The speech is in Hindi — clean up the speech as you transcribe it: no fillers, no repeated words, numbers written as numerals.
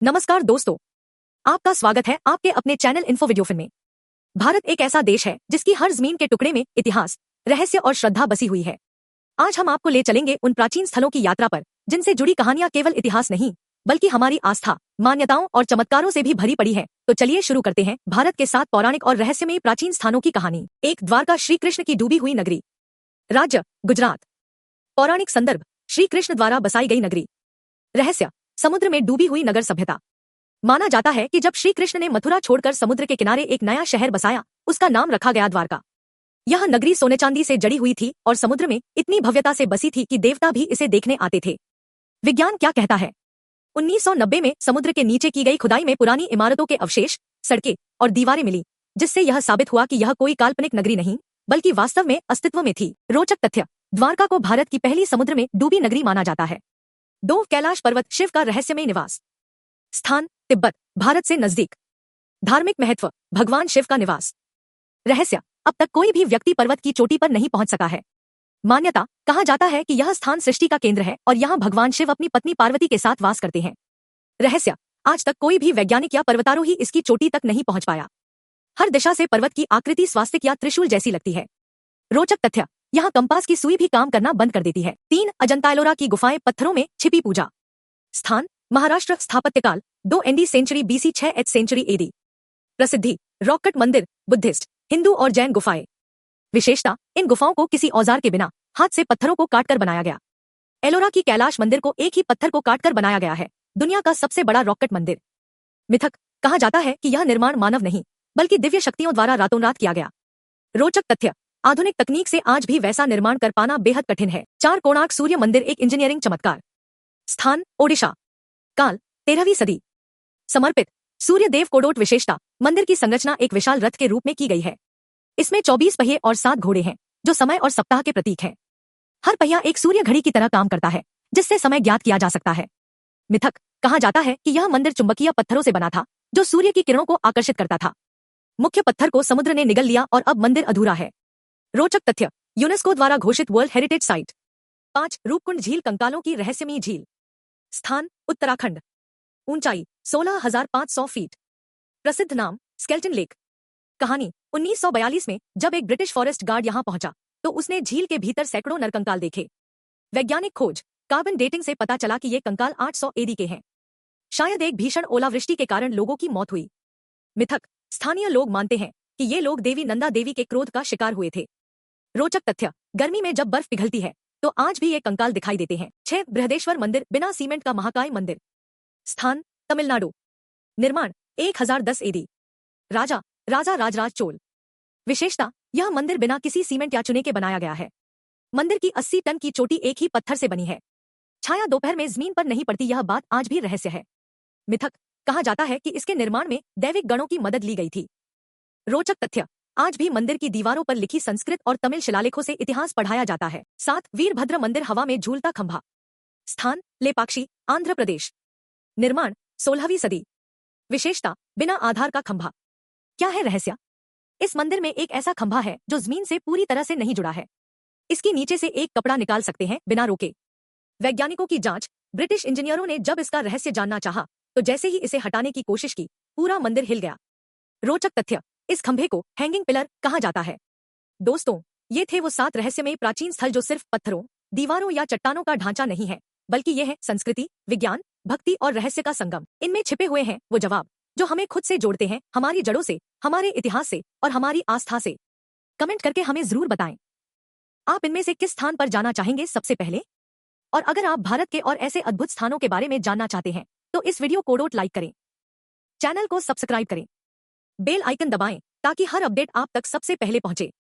नमस्कार दोस्तों, आपका स्वागत है आपके अपने चैनल इन्फो वीडियो फिल्म में। भारत एक ऐसा देश है जिसकी हर जमीन के टुकड़े में इतिहास, रहस्य और श्रद्धा बसी हुई है। आज हम आपको ले चलेंगे उन प्राचीन स्थलों की यात्रा पर जिनसे जुड़ी कहानियां केवल इतिहास नहीं बल्कि हमारी आस्था, मान्यताओं और चमत्कारों से भी भरी पड़ी है। तो चलिए शुरू करते हैं भारत के 7 पौराणिक और रहस्यमयी प्राचीन स्थानों की कहानी। 1, द्वारका, श्री कृष्ण की डूबी हुई नगरी। राज्य गुजरात। पौराणिक संदर्भ, श्री कृष्ण द्वारा बसाई गई नगरी। रहस्य, समुद्र में डूबी हुई नगर सभ्यता। माना जाता है कि जब श्री कृष्ण ने मथुरा छोड़कर समुद्र के किनारे एक नया शहर बसाया, उसका नाम रखा गया द्वारका। यह नगरी सोने चांदी से जड़ी हुई थी और समुद्र में इतनी भव्यता से बसी थी कि देवता भी इसे देखने आते थे। विज्ञान क्या कहता है? 1990 में समुद्र के नीचे की गई खुदाई में पुरानी इमारतों के अवशेष, सड़कें और दीवारें मिली, जिससे यह साबित हुआ कि यह कोई काल्पनिक नगरी नहीं बल्कि वास्तव में अस्तित्व में थी। रोचक तथ्य, द्वारका को भारत की पहली समुद्र में डूबी नगरी माना जाता है। 2, कैलाश पर्वत, शिव का रहस्यमय निवास। स्थान, तिब्बत, भारत से नजदीक। धार्मिक महत्व, भगवान शिव का निवास। रहस्य, अब तक कोई भी व्यक्ति पर्वत की चोटी पर नहीं पहुंच सका है। मान्यता, कहा जाता है कि यह स्थान सृष्टि का केंद्र है और यहाँ भगवान शिव अपनी पत्नी पार्वती के साथ वास करते हैं। रहस्य, आज तक कोई भी वैज्ञानिक या पर्वतारोही इसकी चोटी तक नहीं पहुंच पाया। हर दिशा से पर्वत की आकृति स्वास्तिक या त्रिशूल जैसी लगती है। रोचक तथ्य, यहाँ कंपास की सुई भी काम करना बंद कर देती है। 3, अजंता एलोरा की गुफाएं, पत्थरों में छिपी पूजा। स्थान, महाराष्ट्र। स्थापत्यकाल, 2 सेंचुरी बीसी, 6 सेंचुरी एडी। प्रसिद्धि, रॉककट मंदिर, बुद्धिस्ट, हिंदू और जैन गुफाएं। विशेषता, इन गुफाओं को किसी औजार के बिना हाथ से पत्थरों को काटकर बनाया गया। एलोरा की कैलाश मंदिर को एक ही पत्थर को काटकर बनाया गया है, दुनिया का सबसे बड़ा रॉककट मंदिर। मिथक, कहा जाता है कि यह निर्माण मानव नहीं बल्कि दिव्य शक्तियों द्वारा रातों रात किया गया। रोचक तथ्य, आधुनिक तकनीक से आज भी वैसा निर्माण कर पाना बेहद कठिन है। 4, कोणार्क सूर्य मंदिर, एक इंजीनियरिंग चमत्कार। स्थान, ओडिशा। काल, 13वीं सदी। समर्पित, सूर्य देव कोडोट। विशेषता, मंदिर की संरचना एक विशाल रथ के रूप में की गई है। इसमें 24 पहिए और 7 घोड़े हैं, जो समय और सप्ताह के प्रतीक हैं। हर पहिया एक सूर्य घड़ी की तरह काम करता है, जिससे समय ज्ञात किया जा सकता है। मिथक, कहा जाता है कि यह मंदिर चुंबकीय पत्थरों से बना था, जो सूर्य की किरणों को आकर्षित करता था। मुख्य पत्थर को समुद्र ने निगल लिया और अब मंदिर अधूरा है। रोचक तथ्य, यूनेस्को द्वारा घोषित वर्ल्ड हेरिटेज साइट। 5, रूपकुंड झील, कंकालों की रहस्यमयी झील। स्थान, उत्तराखंड। ऊंचाई, 16,500 फीट। प्रसिद्ध नाम, स्केल्टन लेक। कहानी, 1942 में जब एक ब्रिटिश फॉरेस्ट गार्ड यहां पहुंचा तो उसने झील के भीतर सैकड़ों नरकंकाल देखे। वैज्ञानिक खोज, कार्बन डेटिंग से पता चला कि ये कंकाल 800 एडी के हैं। शायद एक भीषण ओलावृष्टि के कारण लोगों की मौत हुई। मिथक, स्थानीय लोग मानते हैं कि ये लोग देवी नंदा देवी के क्रोध का शिकार हुए थे। रोचक तथ्य, गर्मी में जब बर्फ पिघलती है तो आज भी ये कंकाल दिखाई देते हैं। 6, बृहदेश्वर मंदिर, बिना सीमेंट का महाकाय मंदिर। स्थान, तमिलनाडु। निर्माण, 1010 एडी। राजा राजराज चोल। विशेषता, यह मंदिर बिना किसी सीमेंट या चुने के बनाया गया है। मंदिर की 80 टन की चोटी एक ही पत्थर से बनी है। छाया दोपहर में जमीन पर नहीं पड़ती, यह बात आज भी रहस्य है। मिथक, कहा जाता है कि इसके निर्माण में दैविक गणों की मदद ली गई थी। रोचक तथ्य, आज भी मंदिर की दीवारों पर लिखी संस्कृत और तमिल शिलालेखों से इतिहास पढ़ाया जाता है। 7, वीरभद्र मंदिर, हवा में झूलता खंभा। स्थान, लेपाक्षी, आंध्र प्रदेश। निर्माण, 16वीं सदी। विशेषता, बिना आधार का खंभा। क्या है रहस्य? इस मंदिर में एक ऐसा खंभा है जो जमीन से पूरी तरह से नहीं जुड़ा है। इसके नीचे से एक कपड़ा निकाल सकते हैं बिना रोके। वैज्ञानिकों की जांच, ब्रिटिश इंजीनियरों ने जब इसका रहस्य जानना चाहा तो जैसे ही इसे हटाने की कोशिश की, पूरा मंदिर हिल गया। रोचक तथ्य, इस खंभे को हैंगिंग पिलर कहा जाता है। दोस्तों, ये थे वो 7 रहस्यमय प्राचीन स्थल जो सिर्फ पत्थरों, दीवारों या चट्टानों का ढांचा नहीं है बल्कि ये है संस्कृति, विज्ञान, भक्ति और रहस्य का संगम। इनमें छिपे हुए हैं वो जवाब जो हमें खुद से जोड़ते हैं, हमारी जड़ों से, हमारे इतिहास से और हमारी आस्था से। कमेंट करके हमें जरूर बताएं, आप इनमें से किस स्थान पर जाना चाहेंगे सबसे पहले। और अगर आप भारत के और ऐसे अद्भुत स्थानों के बारे में जानना चाहते हैं तो इस वीडियो को लाइक करें, चैनल को सब्सक्राइब करें, बेल आइकन दबाएं ताकि हर अपडेट आप तक सबसे पहले पहुंचे।